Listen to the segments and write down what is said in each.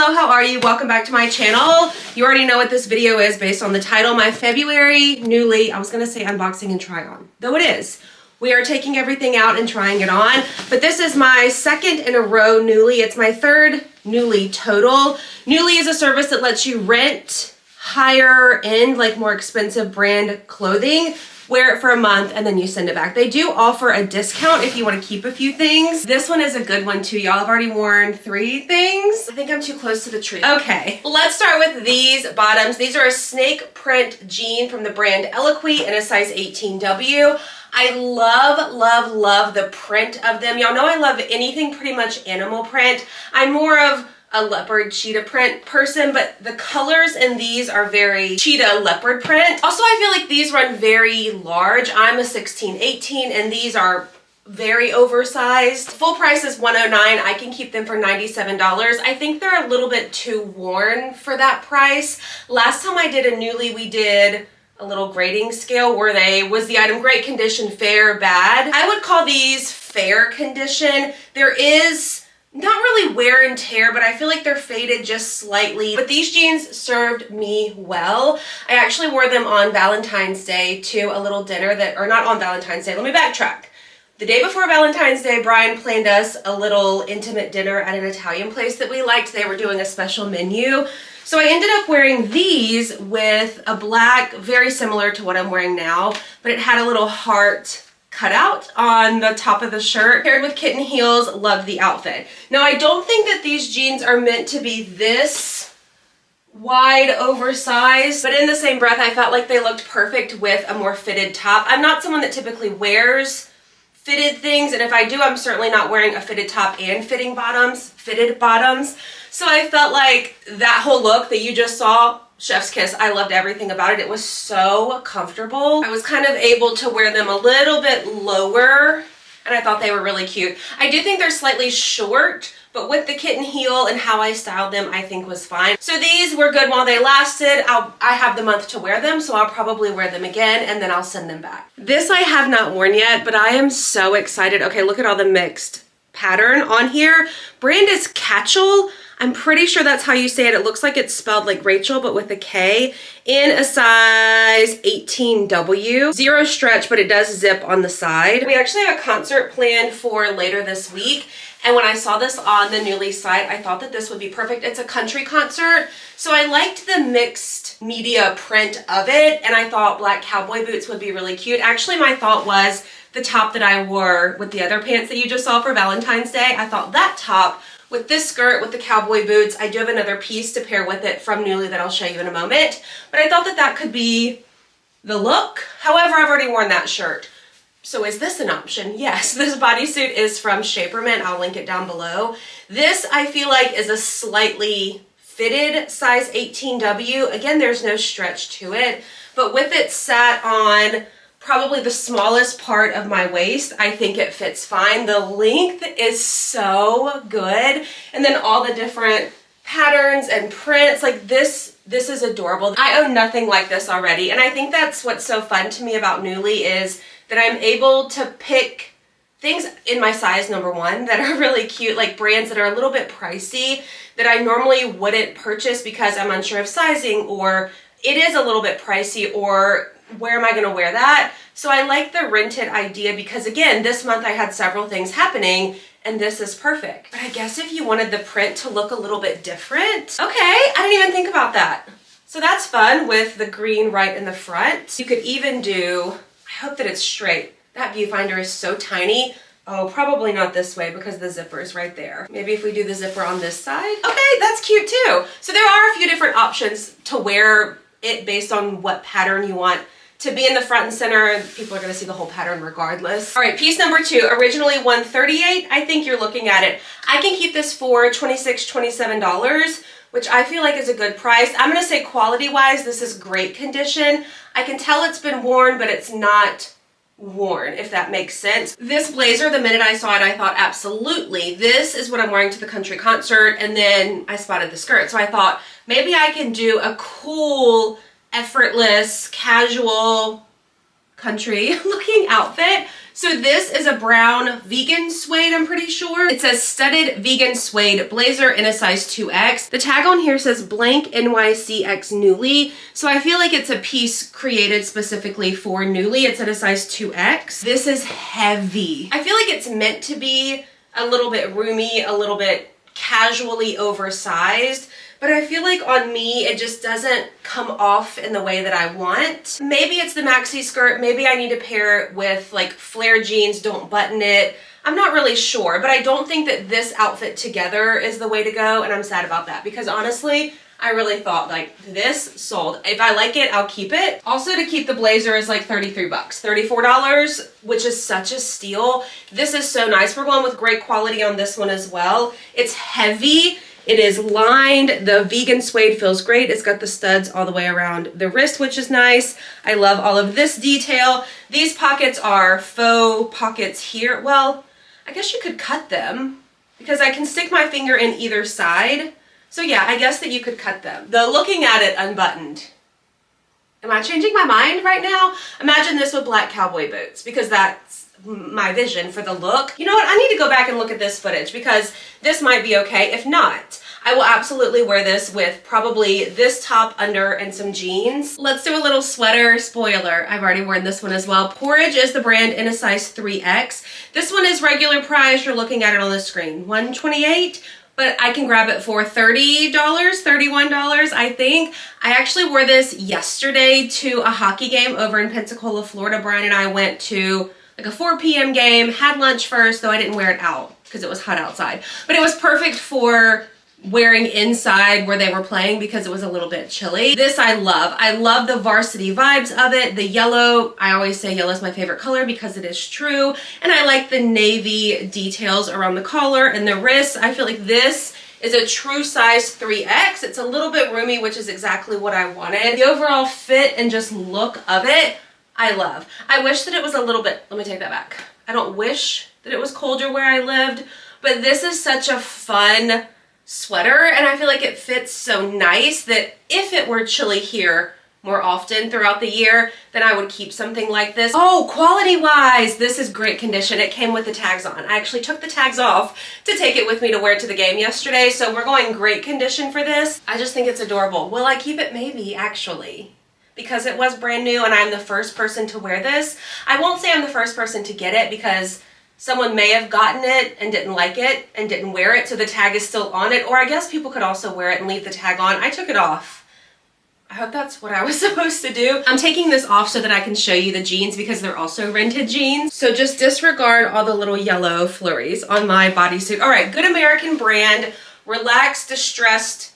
Hello, how are you? Welcome back to my channel. You already know what this video is based on the title. My February Nuuly, I was gonna say unboxing and try on, though it is. We are taking everything out and trying it on, but this is my second in a row Nuuly. It's my third Nuuly total. Nuuly is a service that lets you rent higher end, like more expensive brand clothing, wear it for a month, and then you send it back. They do offer a discount if you want to keep a few things. This one is a good one too, y'all. I've already worn 3 things. I think I'm too close to the tree. Okay, let's start with these bottoms. These are a snake print jean from the brand Eloquy in a size 18W. I love, love, love the print of them. Y'all know I love anything pretty much animal print. I'm more of a leopard cheetah print person, but the colors in these are very cheetah leopard print. Also, I feel like these run very large. I'm a 16-18 and these are very oversized. Full price is $109. I can keep them for $97. I think they're a little bit too worn for that price. Last time I did a Nuuly, we did a little grading scale where was the item great condition, fair, bad. I would call these fair condition. There is not really wear and tear, but I feel like they're faded just slightly. But these jeans served me well. I actually wore them on Valentine's Day to a little dinner or not on Valentine's Day, let me backtrack. The day before Valentine's Day, Brian planned us a little intimate dinner at an Italian place that we liked. They were doing a special menu. So I ended up wearing these with a black, very similar to what I'm wearing now, but it had a little heart cutout on the top of the shirt, paired with kitten heels. Loved the outfit. Now, I don't think that these jeans are meant to be this wide oversized, but in the same breath, I felt like they looked perfect with a more fitted top. I'm not someone that typically wears fitted things, and if I do, I'm certainly not wearing a fitted top and fitted bottoms. So I felt like that whole look that you just saw, chef's kiss. I loved everything about it. It was so comfortable. I was kind of able to wear them a little bit lower, and I thought they were really cute. I do think they're slightly short, but with the kitten heel and how I styled them, I think was fine. So these were good while they lasted. I have the month to wear them, so I'll probably wear them again, and then I'll send them back. This I have not worn yet, but I am so excited. Okay, look at all the mixed pattern on here. Brand is Catchel. I'm pretty sure that's how you say it. It looks like it's spelled like Rachel, but with a K, in a size 18W. Zero stretch, but it does zip on the side. We actually have a concert planned for later this week, and when I saw this on the Nuuly site, I thought that this would be perfect. It's a country concert, so I liked the mixed media print of it, and I thought black cowboy boots would be really cute. Actually, my thought was the top that I wore with the other pants that you just saw for Valentine's Day. I thought that top with this skirt, with the cowboy boots. I do have another piece to pair with it from Nuuly that I'll show you in a moment, but I thought that that could be the look. However, I've already worn that shirt. So is this an option? Yes, this bodysuit is from Shaperman. I'll link it down below. This, I feel like, is a slightly fitted size 18W. Again, there's no stretch to it, but with it sat on probably the smallest part of my waist, I think it fits fine. The length is so good. And then all the different patterns and prints, like this is adorable. I own nothing like this already. And I think that's what's so fun to me about Nuuly is that I'm able to pick things in my size number 1 that are really cute, like brands that are a little bit pricey that I normally wouldn't purchase because I'm unsure of sizing, or it is a little bit pricey, or where am I gonna wear that? So I like the rented idea because, again, this month I had several things happening and this is perfect. But I guess if you wanted the print to look a little bit different, okay, I didn't even think about that. So that's fun with the green right in the front. You could even do, I hope that it's straight. That viewfinder is so tiny. Oh, probably not this way because the zipper is right there. Maybe if we do the zipper on this side. Okay, that's cute too. So there are a few different options to wear it based on what pattern you want to be in the front and center. People are going to see the whole pattern regardless. All right, piece number 2, originally $138. I think you're looking at it. I can keep this for $26, $27, which I feel like is a good price. I'm going to say quality-wise, this is great condition. I can tell it's been worn, but it's not worn, if that makes sense. This blazer, the minute I saw it, I thought, absolutely, this is what I'm wearing to the country concert, and then I spotted the skirt. So I thought, maybe I can do a cool, effortless, casual country looking outfit. So this is a brown vegan suede, I'm pretty sure. It says studded vegan suede blazer in a size 2X. The tag on here says blank NYCX NUULY. So I feel like it's a piece created specifically for NUULY. It's at a size 2X. This is heavy. I feel like it's meant to be a little bit roomy, a little bit casually oversized, but I feel like on me, it just doesn't come off in the way that I want. Maybe it's the maxi skirt. Maybe I need to pair it with like flare jeans, don't button it. I'm not really sure, but I don't think that this outfit together is the way to go, and I'm sad about that because honestly, I really thought like this sold. If I like it, I'll keep it. Also, to keep the blazer is like 33 bucks, $34, which is such a steal. This is so nice. We're going with great quality on this one as well. It's heavy. It is lined. The vegan suede feels great. It's got the studs all the way around the wrist, which is nice. I love all of this detail. These pockets are faux pockets here. Well, I guess you could cut them because I can stick my finger in either side. So yeah, I guess that you could cut them. Though looking at it unbuttoned, am I changing my mind right now? Imagine this with black cowboy boots because that's my vision for the look. You know what? I need to go back and look at this footage because this might be okay. If not, I will absolutely wear this with probably this top under and some jeans. Let's do a little sweater. Spoiler, I've already worn this one as well. Porridge is the brand in a size 3X. This one is regular price. You're looking at it on the screen. $128. But I can grab it for $30, $31, I think. I actually wore this yesterday to a hockey game over in Pensacola, Florida. Brian and I went to like a 4 p.m. game, had lunch first, though I didn't wear it out because it was hot outside. But it was perfect for wearing inside where they were playing because it was a little bit chilly. This I love. I love the Varsity vibes of it. The yellow, I always say yellow is my favorite color because it is true. And I like the navy details around the collar and the wrists. I feel like this is a true size 3X. It's a little bit roomy, which is exactly what I wanted. The overall fit and just look of it, I love. I wish that it was a little bit, let me take that back. I don't wish that it was colder where I lived, but this is such a fun sweater, and I feel like it fits so nice that if it were chilly here more often throughout the year, then I would keep something like this. Oh, quality wise, this is great condition. It came with the tags on. I actually took the tags off to take it with me to wear to the game yesterday, so we're going great condition for this. I just think it's adorable. Will I keep it? Maybe, actually, because it was brand new and I'm the first person to wear this. I won't say I'm the first person to get it because someone may have gotten it and didn't like it and didn't wear it, so the tag is still on it. Or I guess people could also wear it and leave the tag on. I took it off. I hope that's what I was supposed to do. I'm taking this off so that I can show you the jeans because they're also rented jeans. So just disregard all the little yellow flurries on my bodysuit. All right, Good American brand, relaxed, distressed,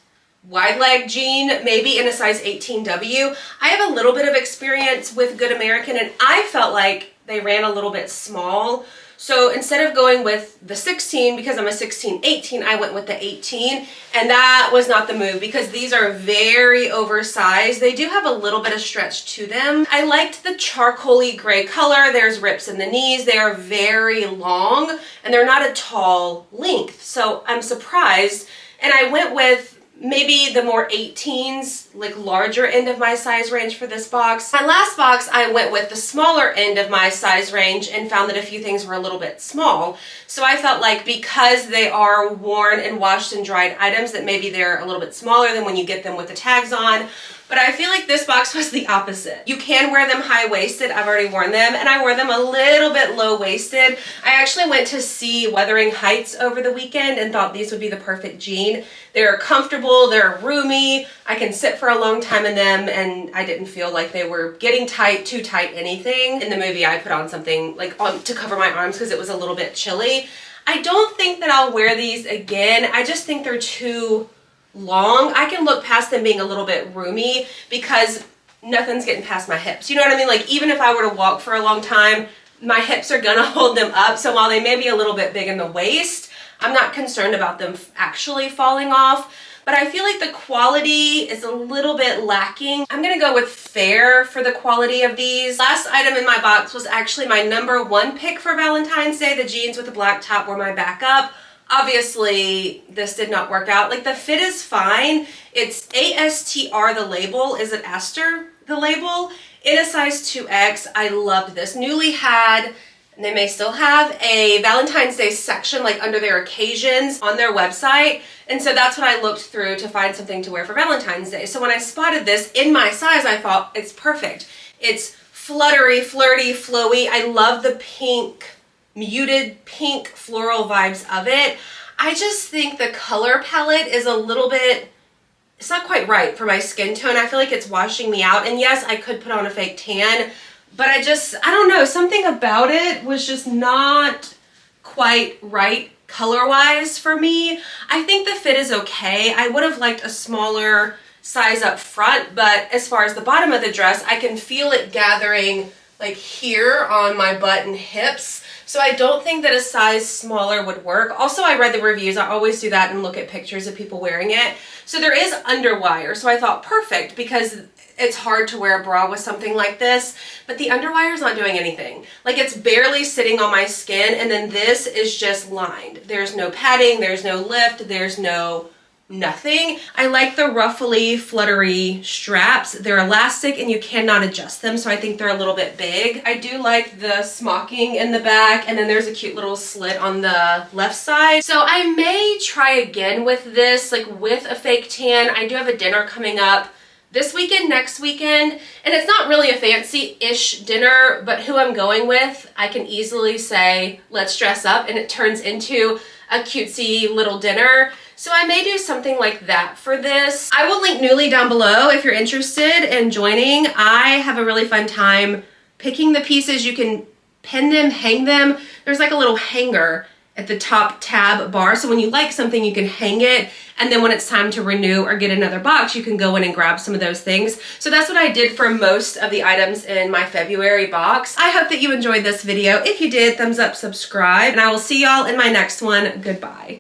wide leg jean, maybe in a size 18W. I have a little bit of experience with Good American and I felt like they ran a little bit small. So instead of going with the 16, because I'm a 16-18, I went with the 18, and that was not the move because these are very oversized. They do have a little bit of stretch to them. I liked the charcoaly gray color. There's rips in the knees. They are very long, and they're not a tall length. So I'm surprised, and I went with maybe the more 18s, like larger end of my size range for this box. My last box, I went with the smaller end of my size range and found that a few things were a little bit small. So I felt like because they are worn and washed and dried items that maybe they're a little bit smaller than when you get them with the tags on. But I feel like this box was the opposite. You can wear them high-waisted. I've already worn them, and I wore them a little bit low-waisted. I actually went to see Wuthering Heights over the weekend and thought these would be the perfect jean. They're comfortable, they're roomy, I can sit for a long time in them, and I didn't feel like they were getting tight, too tight, anything. In the movie, I put on something like to cover my arms because it was a little bit chilly. I don't think that I'll wear these again. I just think they're too long. I can look past them being a little bit roomy because nothing's getting past my hips. You know what I mean? Like even if I were to walk for a long time, my hips are gonna hold them up. So while they may be a little bit big in the waist, I'm not concerned about them actually falling off. But I feel like the quality is a little bit lacking. I'm gonna go with fair for the quality of these. Last item in my box was actually my #1 pick for Valentine's Day. The jeans with the black top were my backup. Obviously, this did not work out. Like the fit is fine. It's ASTR, the label. Is it Aster, the label? in a size 2X. I loved this. NUULY had, and they may still have, a Valentine's Day section like under their occasions on their website. And so that's what I looked through to find something to wear for Valentine's Day. So when I spotted this in my size, I thought it's perfect. It's fluttery, flirty, flowy. I love the pink, muted pink floral vibes of it. I just think the color palette is a little bit, it's not quite right for my skin tone. I feel like it's washing me out. And yes, I could put on a fake tan, but I don't know, something about it was just not quite right color-wise for me. I think the fit is okay. I would have liked a smaller size up front, but as far as the bottom of the dress, I can feel it gathering like here on my butt and hips. So I don't think that a size smaller would work. Also, I read the reviews. I always do that and look at pictures of people wearing it. So there is underwire. So I thought perfect because it's hard to wear a bra with something like this, but the underwire is not doing anything. Like it's barely sitting on my skin, and then this is just lined. There's no padding, there's no lift, there's no nothing. I like the ruffly, fluttery straps. They're elastic and you cannot adjust them, so I think they're a little bit big. I do like the smocking in the back, and then there's a cute little slit on the left side. So I may try again with this, like with a fake tan. I do have a dinner coming up this weekend, next weekend, and it's not really a fancy-ish dinner, but who I'm going with, I can easily say, let's dress up, and it turns into a cutesy little dinner. So I may do something like that for this. I will link NUULY down below if you're interested in joining. I have a really fun time picking the pieces. You can pin them, hang them. There's like a little hanger at the top tab bar. So when you like something, you can hang it. And then when it's time to renew or get another box, you can go in and grab some of those things. So that's what I did for most of the items in my February box. I hope that you enjoyed this video. If you did, thumbs up, subscribe, and I will see y'all in my next one. Goodbye.